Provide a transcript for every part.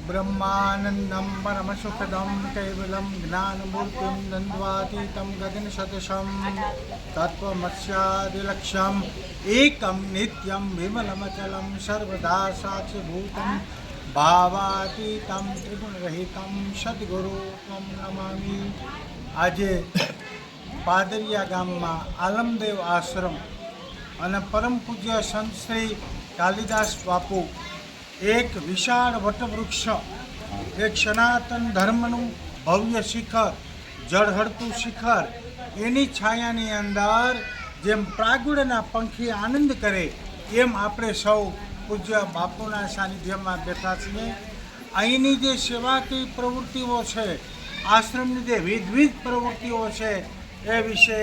ब्रह्मानन्दं परमसुखदं केवलं ज्ञानमूर्तिं द्वन्द्वातीतं गगनसदृशं तत्त्वमस्यादिलक्ष्यम् एकं नित्यं विमलमचलं सर्वदा साक्षिभूतं भावातीतं त्रिगुणरहितं सद्गुरुं नमामि। આજે પાદરિયા ગામમાં આલમદેવ આશ્રમ અને પરમ પૂજ્ય સંત શ્રી કાલિદાસ બાપુ એક વિશાળ વટવૃક્ષ, એક સનાતન ધર્મનું ભવ્ય શિખર, જળહળતું શિખર, એની છાયાની અંદર જેમ પ્રાગુડના પંખી આનંદ કરે એમ આપણે સૌ પૂજ્ય બાપુના સાનિધ્યમાં બેઠા છીએ। અહીંની જે સેવાકીય પ્રવૃત્તિઓ છે, આશ્રમની જે વિવિધ પ્રવૃત્તિઓ છે એ વિશે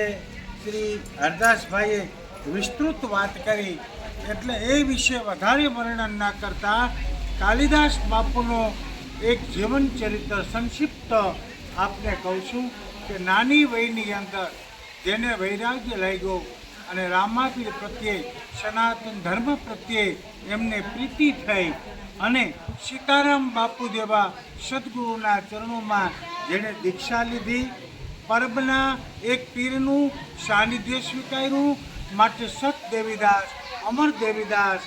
શ્રી હરદાસભાઈએ વિસ્તૃત વાત કરી, એટલે એ વિશે વધારે વર્ણન ના કરતા કાલિદાસ બાપુનો એક જીવન ચરિત્ર સંક્ષિપ્ત આપને કહું છું કે નાની વયની અંદર જેને વૈરાગ્ય લાગ્યો અને રામાપીર પ્રત્યે, સનાતન ધર્મ પ્રત્યે એમને પ્રીતિ થઈ અને સીતારામ બાપુ જેવા સદગુરુના ચરણોમાં જેણે દીક્ષા લીધી, પરબના એક પીરનું સાનિધ્ય સ્વીકાર્યું, માટે સત દેવીદાસ, અમર દેવીદાસ,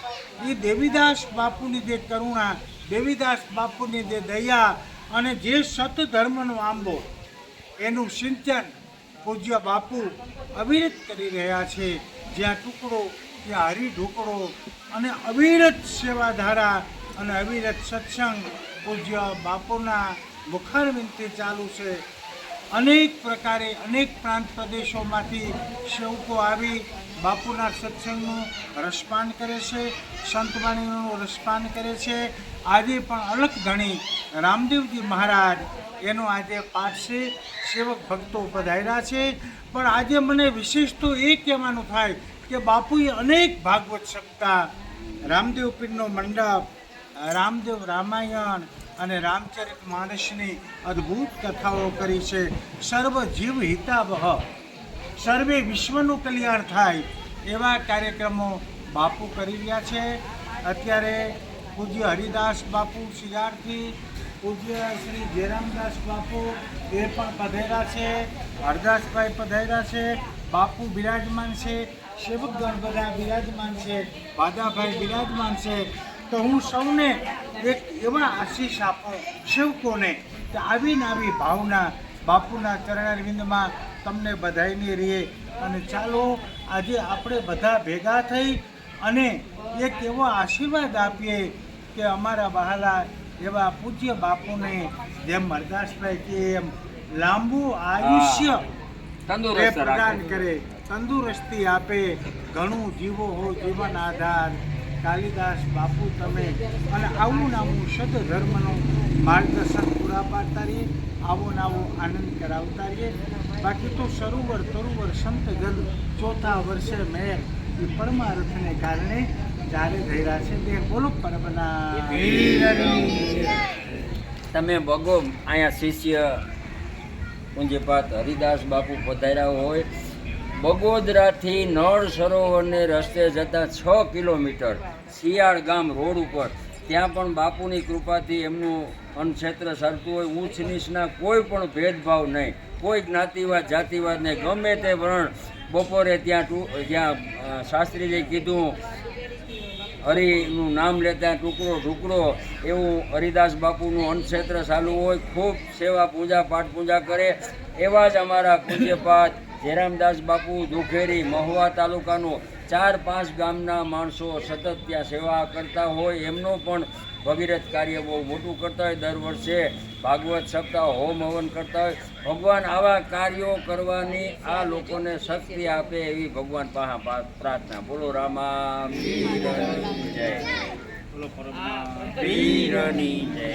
એ દેવીદાસ બાપુની જે કરુણા, દેવીદાસ બાપુની જે દયા અને જે સત ધર્મનો આંબો એનું સિંચન પૂજ્ય બાપુ અવિરત કરી રહ્યા છે। જ્યાં ટુકડો ત્યાં હરિઢુકડો અને અવિરત સેવાધારા અને અવિરત સત્સંગ પૂજ્ય બાપુના મુખારવિંદથી ચાલુ છે। અનેક પ્રકારે અનેક પ્રાંત પ્રદેશોમાંથી સેવકો આવી બાપુના સત્સંગનું રસપાન કરે છે, સંતવાણીનું રસપાન કરે છે। આજે પણ અલખ ધણી રામદેવજી મહારાજ એનો આજે પાઠ છે, સેવક ભક્તો પધાર્યા છે। પણ આજે મને વિશેષ તો એ કહેવાનું થાય કે બાપુએ અનેક ભાગવત સપ્તાહ, રામદેવ પીરનો મંડપ, રામદેવ રામાયણ અને રામચરિત માનસની અદ્ભુત કથાઓ કરી છે। સર્વ જીવ હિતાવહ, સર્વે વિશ્વનું કલ્યાણ થાય એવા કાર્યક્રમો બાપુ કરી રહ્યા છે। અત્યારે પૂજ્ય હરિદાસ બાપુ શિયાળથી, પૂજ્ય શ્રી જયરામદાસ બાપુ એ પણ પધાર્યા છે, હરદાસભાઈ પધાર્યા છે, બાપુ બિરાજમાન છે, સેવકગણ બધા બિરાજમાન છે, વાદાભાઈ બિરાજમાન છે। તો હું સૌને એક એવા આશીષ આપું સેવકોને કે આવીને આવી ભાવના બાપુના ચરણારવિંદમાં તમને બધાયની રહે। અને ચાલો આજે આપણે બધા ભેગા થઈ અને એક એવો આશીર્વાદ આપીએ કે અમારા વહાલા એવા પૂજ્ય બાપુને જેમ હરદાસભાઈ કે એમ લાંબુ આયુષ્ય પ્રદાન કરે, તંદુરસ્તી આપે, ઘણું જીવો હો જીવન આધાર। કાલિદાસ બાપુ તમે અને આવું નાવું સદ ધર્મનું માર્ગદર્શન પૂરા પાડતા રહીએ, આવો નાવો આનંદ કરાવતા રહીએ। બાકી તો સરોવર તરોવર સંત જલ ચોથા વર્ષે મેર એ પરમાર્થને કારણે ચારે ધૈરા છે। તે બોલો પરમના તમે બગો અહીંયા શિષ્ય પૂજ્યપાત હરિદાસ બાપુ પધાર્યા હોય, બગોદરાથી નળ સરોવરને રસ્તે જતા 6 કિલોમીટર શિયાળ ગામ રોડ ઉપર, ત્યાં પણ બાપુની કૃપાથી એમનું અન્નક્ષેત્ર સરતું હોય। ઊંચ નીચના કોઈ પણ ભેદભાવ નહીં, કોઈ જ્ઞાતિવાદ જાતિવાદ નહીં, ગમે તે વર્ણ। બપોરે ત્યાં શાસ્ત્રીજીએ કીધું હરિનું નામ લેતા ટુકડો ઢુકડો એવું હરિદાસ બાપુનું અન્નક્ષેત્ર ચાલુ હોય, ખૂબ સેવા પૂજા પાઠ પૂજા કરે। એવા જ અમારા પૂજ્યપાત જયરામદાસ બાપુ દુખેરી મહુવા તાલુકાનું 4-5 ગામના માણસો સતત ત્યાં સેવા કરતા હોય, એમનો પણ ભગીરથ કાર્ય બહુ મોટું કરતા હોય। દર વર્ષે ભાગવત સપ્તાહ હોમ હવન કરતા હોય। ભગવાન આવા કાર્યો કરવાની આ લોકોને શક્તિ આપે એવી ભગવાન પાસે પ્રાર્થના। બોલો રામા પીરની જય, બોલો પરમા પીરની જય।